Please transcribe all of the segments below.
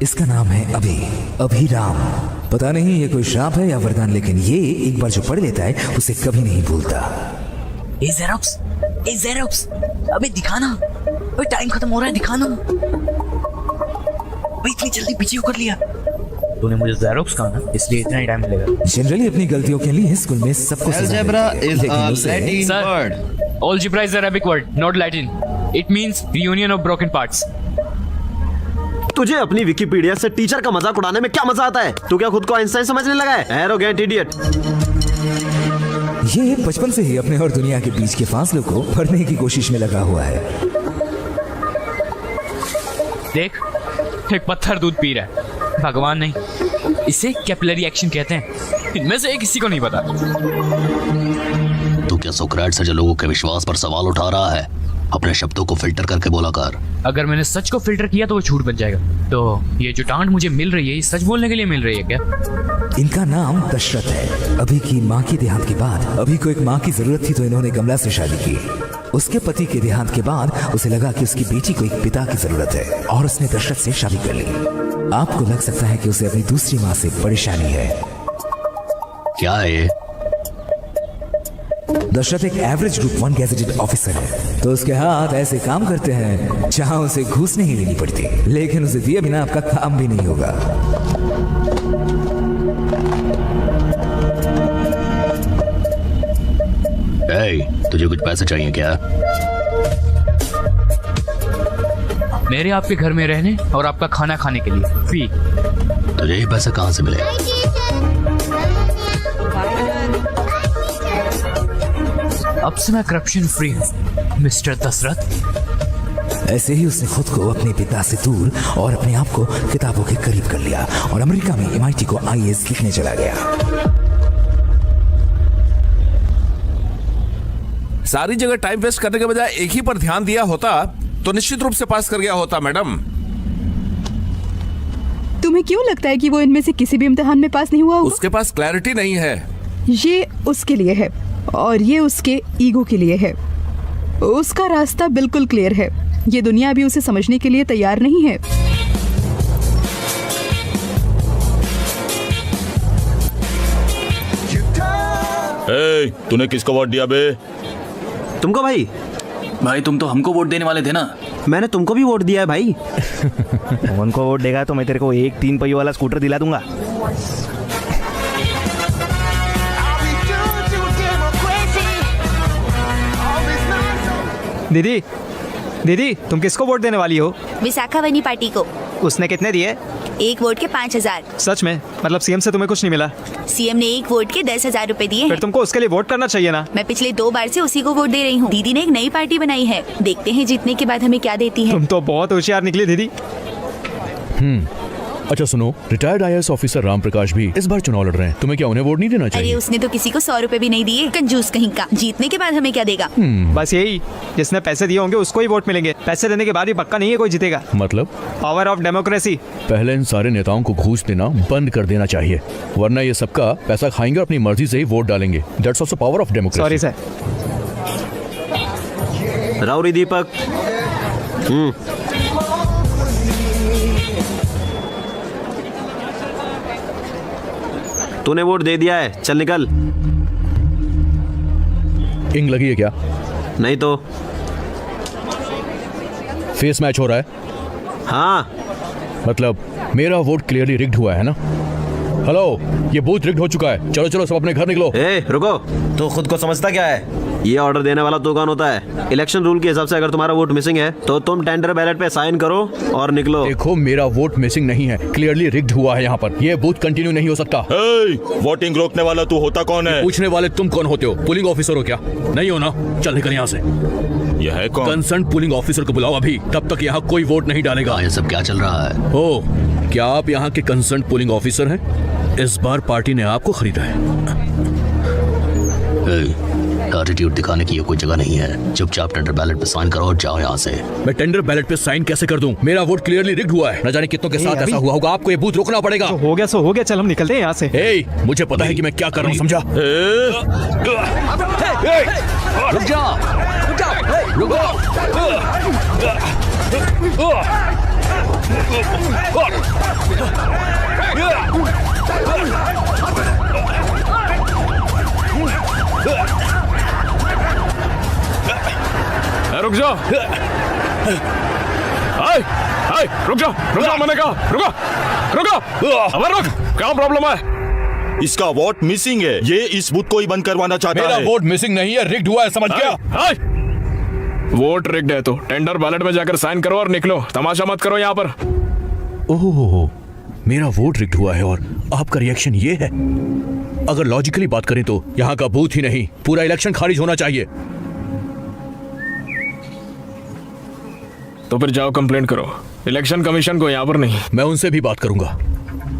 इसका नाम है अभिराम। पता नहीं ये कोई श्राप है या वरदान, लेकिन ये एक बार जो पढ़ लेता है उसे कभी नहीं भूलता। ए जेरोक्स, अबे दिखाना, अबे टाइम खत्म हो रहा है, दिखाना। अबे इतनी जल्दी पीछे कर लिया। तूने मुझे जेरोक्स कहा ना, इसलिए इतना ही टाइम मिलेगा। जनरली अपनी गलतियों के लिए स्कूल में सबको Algebra is a Latin word. Algebra is Arabic word, not Latin. It means reunion of broken parts. तुझे अपनी विकिपीडिया से टीचर का मजाक उड़ाने में क्या मजा आता है? तू क्या खुद को आइंस्टाइन समझने लगा है? Arrogant idiot. ये बचपन से ही अपने और दुनिया के बीच के फासले को भरने की कोशिश में लगा हुआ है। देख, एक पत्थर दूध पी रहा है, भगवान नहीं, इसे कैपिलरी एक्शन कहते हैं। इनमें से किसी को नहीं पता। तू क्या सोक्रेटिस है जो लोगों के विश्वास पर सवाल उठा रहा है? अपने शब्दों को फिल्टर करके बोला कर। अगर मैंने सच को फिल्टर किया तो वो झूठ बन जाएगा। तो ये जो डांट मुझे मिल रही है, ये सच बोलने के लिए मिल रही है क्या? इनका नाम दशरथ है। अभी की माँ के देहांत के बाद अभी को एक माँ की जरूरत थी, तो इन्होंने कमला से शादी की। उसके पति के देहांत के बाद उसे लगा कि उसकी बेटी को एक पिता की जरूरत है और उसने दशरथ से शादी कर ली। आपको लग सकता है कि उसे अपनी दूसरी माँ से परेशानी है। क्या है ये? दशरथ एक एवरेज ग्रुप 1 गैजेटेड ऑफिसर है, तो उसके हाथ ऐसे काम करते हैं जहां उसे घूस नहीं देनी पड़ती, लेकिन उसे दिए बिना आपका काम भी नहीं होगा। तुझे कुछ पैसे चाहिए क्या? मेरे आपके घर में रहने और आपका खाना खाने के लिए फी। तुझे ये पैसे कहाँ से मिले? अब से मैं करप्शन फ्री हूँ मिस्टर दशरथ। ऐसे ही उसने खुद को अपने पिता से दूर और अपने आप को किताबों के करीब कर लिया और अमेरिका में MIT को IAS लिखने चला गया। सारी जगह टाइम वेस्ट करने के बजाय एक ही पर ध्यान दिया होता तो निश्चित रूप से पास कर गया होता। मैडम, तुम्हें क्यों लगता है कि वो इनमें से किसी भी इम्तिहान में पास नहीं हुआ होगा? उसके पास क्लैरिटी नहीं है। ये उसके लिए है और ये उसके ईगो के लिए है। उसका रास्ता बिल्कुल क्लियर है। ये दुनिया अभी उसे समझने के लिए तैयार नहीं है। तूने किसको वोट दिया बे? तुमको भाई। भाई तुम तो हमको वोट देने वाले थे ना। मैंने तुमको भी वोट दिया है भाई। उनको वोट देगा तो मैं तेरे को एक 3 पहियों वाला स्कूटर दिला दूंगा। दीदी तुम किसको वोट देने वाली हो? विशाखावनी पार्टी को। उसने कितने दिए? एक वोट के 5,000। सच में? मतलब सीएम से तुम्हें कुछ नहीं मिला? सीएम ने एक वोट के 10,000 रुपए दिए। फिर तुमको उसके लिए वोट करना चाहिए ना। मैं पिछले 2 बार से उसी को वोट दे रही हूँ। दीदी ने एक नई पार्टी बनाई है, देखते हैं जीतने के बाद हमें क्या देती है। तुम तो बहुत होशियार निकली दीदी। अच्छा सुनो, retired IAS officer Ram Prakash भी इस बार चुनाव लड़ रहे हैं। तुम्हें क्या उन्हें वोट नहीं देना चाहिए? अरे उसने तो किसी को 100 रुपए भी नहीं दिए, कंजूस कहीं का। जीतने के बाद हमें क्या देगा? बस यही, जिसने पैसे दिए होंगे उसको ही वोट मिलेंगे। पैसे देने के बाद भी पक्का नहीं है कोई जीतेगा। मतलब? Power of democracy. पहले इन सारे नेताओं को घूस देना बंद कर देना चाहिए, वरना ये सबका पैसा खाएंगे और अपनी मर्जी से ही वोट डालेंगे। That's also power of democracy. Sorry sir. राउरी दीपक। तूने वोट दे दिया है, चल निकल। इंग लगी है क्या? नहीं तो। फेस मैच हो रहा है? हाँ। मतलब मेरा वोट क्लियरली रिग्ड हुआ है ना? हेलो, ये बूथ रिग्ड हो चुका है। चलो चलो सब अपने घर निकलो। रुको, तू खुद को समझता क्या है? ये ऑर्डर देने वाला तो कौन होता है? इलेक्शन रूल के हिसाब से अगर तुम्हारा वोट मिसिंग है तो तुम टेंडर बैलेट पे साइन करो और निकलो। देखो, मेरा वोट मिसिंग नहीं है, क्लियरली रिग्ड हुआ है यहाँ पर। ये बूथ कंटिन्यू नहीं हो सकता। वोटिंग रोकने वाला तू होता कौन है? पूछने वाले तुम कौन होते हो? पुलिंग ऑफिसर हो क्या? नहीं हो ना? चल निकल यहाँ से। यह है कौन? कंसर्न पुलिंग ऑफिसर को बुलाओ अभी, तब तक यहाँ कोई वोट नहीं डालेगा। ये सब क्या चल रहा है? ओ, क्या आप यहाँ के कंसर्न पुलिंग ऑफिसर हैं? इस बार पार्टी ने आपको खरीदा है। एटीट्यूड दिखाने की ये कोई जगह नहीं है। चुपचाप टेंडर बैलेट पे साइन करो और जाओ यहाँ से। मैं टेंडर बैलेट पे साइन कैसे कर दूं? मेरा वोट क्लियरली रिग्ड हुआ है। न जाने कितनों के साथ ऐसा हुआ होगा। आपको ये बूथ रोकना पड़ेगा। तो हो गया, चल हम निकलते हैं यहाँ से। मुझे पता है कि मैं क्या कर रहा हूँ, समझा? रुक जा, रुको। जाओ। रुक जाओ मैंने कहा, रुको। अब रुक, क्या प्रॉब्लम है? इसका वोट मिसिंग है, ये इस बूथ को ही बंद करवाना चाहता है। मेरा वोट मिसिंग नहीं है, रिग्ड हुआ है, समझ गया? वोट रिग्ड है तो टेंडर बैलेट में जाकर साइन करो और निकलो, तमाशा मत करो यहाँ पर। ओह, मेरा वोट रिग्ड हुआ है और आपका रिएक्शन ये है? अगर लॉजिकली बात करें तो यहाँ का बूथ ही नहीं, पूरा इलेक्शन खारिज होना चाहिए। तो फिर जाओ कंप्लेंट करो, इलेक्शन कमीशन को, यहाँ पर नहीं। मैं उनसे भी बात करूंगा।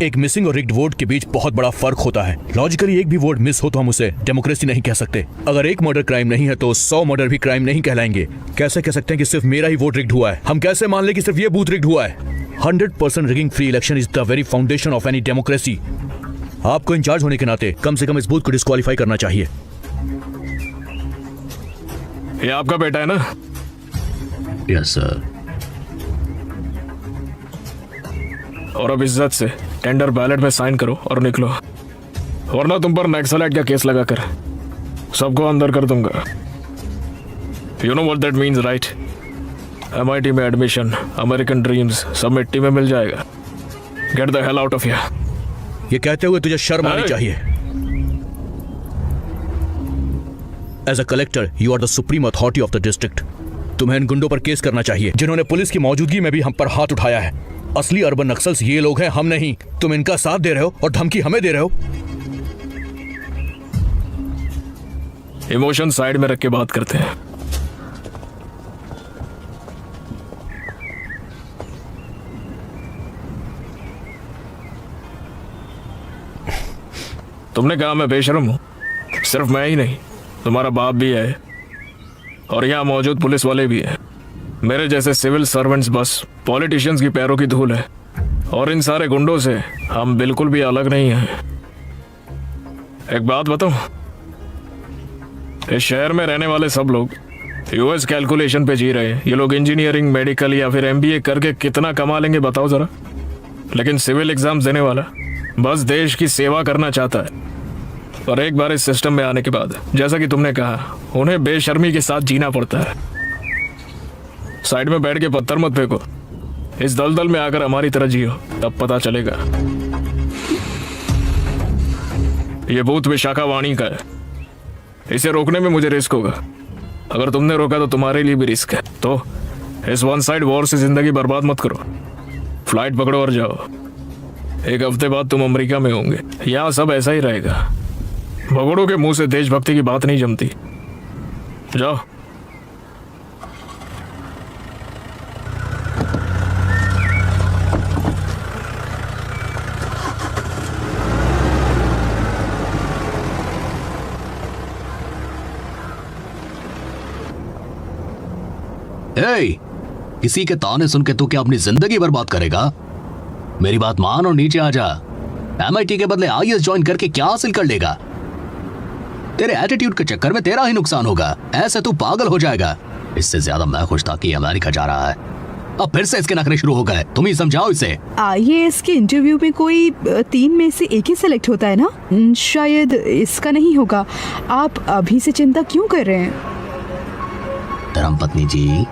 एक मिसिंग और रिग्ड वोट के बीच बहुत बड़ा फर्क होता है। लॉजिकली एक भी वोट मिस हो तो हम उसे डेमोक्रेसी नहीं कह सकते। अगर एक मर्डर क्राइम नहीं है तो 100 मर्डर भी क्राइम नहीं कहलाएंगे। कैसे कह सकते हैं कि सिर्फ मेरा ही वोट रिग्ड हुआ है? हम कैसे मान लें कि सिर्फ ये बूथ रिग्ड हुआ है? 100% rigging free election is the very foundation of any democracy. आपको इंचार्ज होने के नाते कम से कम इस बूथ को डिस्क्वालीफाई करना चाहिए। ये आपका बेटा है ना? Yes sir. और अब इज्जत से टेंडर बैलेट में साइन करो और निकलो, वरना तुम पर नक्सल एक्ट का केस लगाकर सबको अंदर कर दूंगा। You know what that means right? MIT में एडमिशन, अमेरिकन ड्रीम्स सब मिट्टी में मिल जाएगा। Get the hell out of here. ये कहते हुए तुझे शर्म आनी चाहिए। As a collector you are the supreme authority of the district. तुम्हें इन गुंडों पर केस करना चाहिए जिन्होंने पुलिस की मौजूदगी में भी हम पर हाथ उठाया है। असली अर्बन नक्सल्स ये लोग हैं, हम नहीं। तुम इनका साथ दे रहे हो और धमकी हमें दे रहे हो। इमोशन साइड में रख के बात करते हैं। तुमने कहा मैं बेशर्म हूं। सिर्फ मैं ही नहीं, तुम्हारा बाप भी है और यहाँ मौजूद पुलिस वाले भी हैं। मेरे जैसे सिविल सर्वेंट्स बस पॉलिटिशियंस की पैरों की धूल है और इन सारे गुंडों से हम बिल्कुल भी अलग नहीं हैं। एक बात बताऊं, इस शहर में रहने वाले सब लोग यूएस कैलकुलेशन पे जी रहे हैं। ये लोग इंजीनियरिंग, मेडिकल या फिर MBA करके कितना कमा लेंगे बताओ जरा। लेकिन सिविल एग्जाम्स देने वाला बस देश की सेवा करना चाहता है। और एक बार इस सिस्टम में आने के बाद, जैसा कि तुमने कहा, उन्हें बेशर्मी के साथ जीना पड़ता है। साइड में बैठ के पत्थर मत फेंको, इस दलदल में आकर हमारी तरह जियो, तब पता चलेगा। ये बूथ विशाखावाणी का है, इसे रोकने में मुझे रिस्क होगा। अगर तुमने रोका तो तुम्हारे लिए भी रिस्क है। तो इस वन साइड वॉर से जिंदगी बर्बाद मत करो। फ्लाइट पकड़ो और जाओ। एक हफ्ते बाद तुम अमेरिका में होंगे। यहाँ सब ऐसा ही रहेगा। भगोड़ों के मुंह से देशभक्ति की बात नहीं जमती। जाओ। किसी के ताने सुन के तू क्या अपनी जिंदगी बर्बाद करेगा? मेरी बात मान और नीचे आ जा। MIT के बदले IAS ज्वाइन करके क्या हासिल कर लेगा? तेरे एटीट्यूड के चक्कर में तेरा ही नुकसान होगा। ऐसे तू पागल हो जाएगा। इससे ज्यादा मैं खुश था कि अमेरिका जा रहा है। अब फिर से इसके नखरे शुरू हो गए। तुम ही समझाओ इसे। IAS के इंटरव्यू में कोई 3 में से एक ही सिलेक्ट होता है ना? शायद इसका नहीं होगा। आप अभी से चिंता क्यों कर रहे हैं? धर्मपत्नी जी,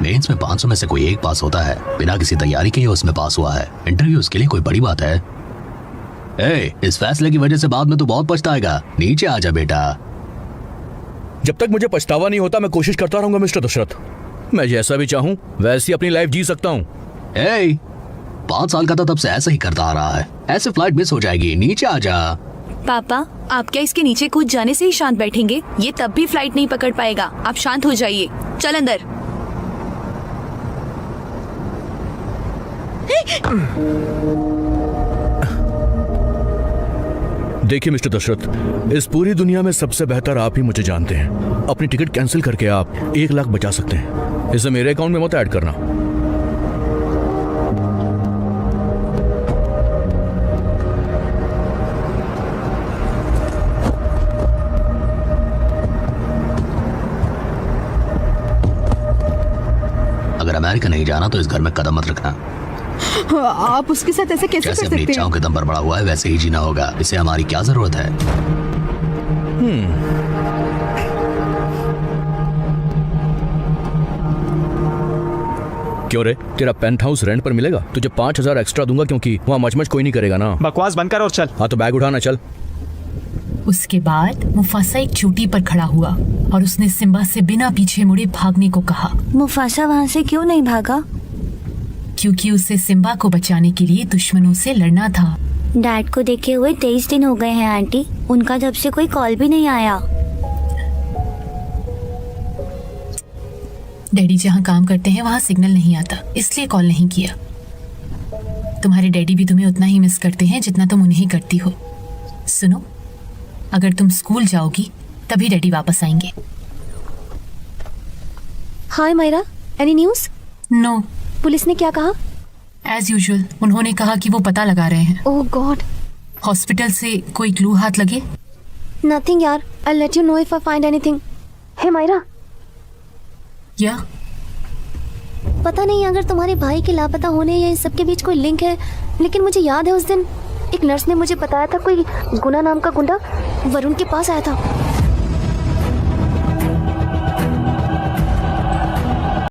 मेंस में 500 में से कोई एक पास होता है। बिना किसी तैयारी के ही उसमें पास हुआ है। इंटरव्यू उसके लिए कोई बड़ी बात है? इस फैसले की वजह से बाद में तू बहुत पछताएगा। नीचे आ जा बेटा। जब तक मुझे पछतावा नहीं होता मैं कोशिश करता रहूंगा मिस्टर दशरथ। मैं जैसा भी चाहूं वैसी अपनी लाइफ जी सकता हूं। 5 साल का था तब से ऐसा ही करता आ रहा है। ऐसे फ्लाइट मिस हो जाएगी। नीचे आ जा। पापा, आप क्या इसके नीचे कूद जाने से ही शांत बैठेंगे? ये तब भी फ्लाइट नहीं पकड़ पाएगा। आप शांत हो जाइए। चल अंदर। देखिए मिस्टर दशरथ, इस पूरी दुनिया में सबसे बेहतर आप ही मुझे जानते हैं। अपनी टिकट कैंसिल करके आप 1 लाख बचा सकते हैं। इसे मेरे अकाउंट में मत ऐड करना। अगर अमेरिका नहीं जाना तो इस घर में कदम मत रखना। आप उसके साथ ऐसे कैसे कर सकते हैं? अपनी इच्छाओं के दम पर बड़ा हुआ है वैसे ही जीना होगा। इसे हमारी क्या जरूरत है? क्यों रे, तेरा पेंट हाउस रेंट पर मिलेगा? तुझे 5,000 एक्स्ट्रा दूंगा क्योंकि वहाँ मच कोई नहीं करेगा ना। बकवास बंद कर और चल। हाँ तो बैग उठाना, चल। उसके बाद मुफासा एक चोटी पर खड़ा हुआ और उसने सिम्बा से बिना पीछे मुड़े भागने को कहा। मुफासा वहाँ से क्यों नहीं भागा? क्योंकि उसे सिम्बा को बचाने के लिए दुश्मनों से लड़ना था। डैड को देखे हुए 23 दिन हो गए हैं आंटी, उनका जब से कोई कॉल भी नहीं आया। डैडी जहाँ काम करते हैं वहाँ सिग्नल नहीं आता, इसलिए कॉल नहीं किया। तुम्हारे डैडी भी तुम्हें उतना ही मिस करते हैं जितना तुम उन्हें करती हो। सुनो, अगर तुम स्कूल जाओगी तभी डैडी वापस आएंगे। Hi Myra, any news? No. Police ने क्या कहा? एज यूजुअल, उन्होंने कहा कि वो पता लगा रहे हैं। ओह गॉड। हॉस्पिटल से कोई क्लू हाथ लगे? नथिंग यार, I let you know if I find anything. Hey Myra. या पता नहीं अगर तुम्हारे भाई के लापता होने या इन सब के बीच कोई लिंक है, लेकिन मुझे याद है उस दिन एक नर्स ने मुझे बताया था कोई गुना नाम का गुंडा वरुण के पास आया था।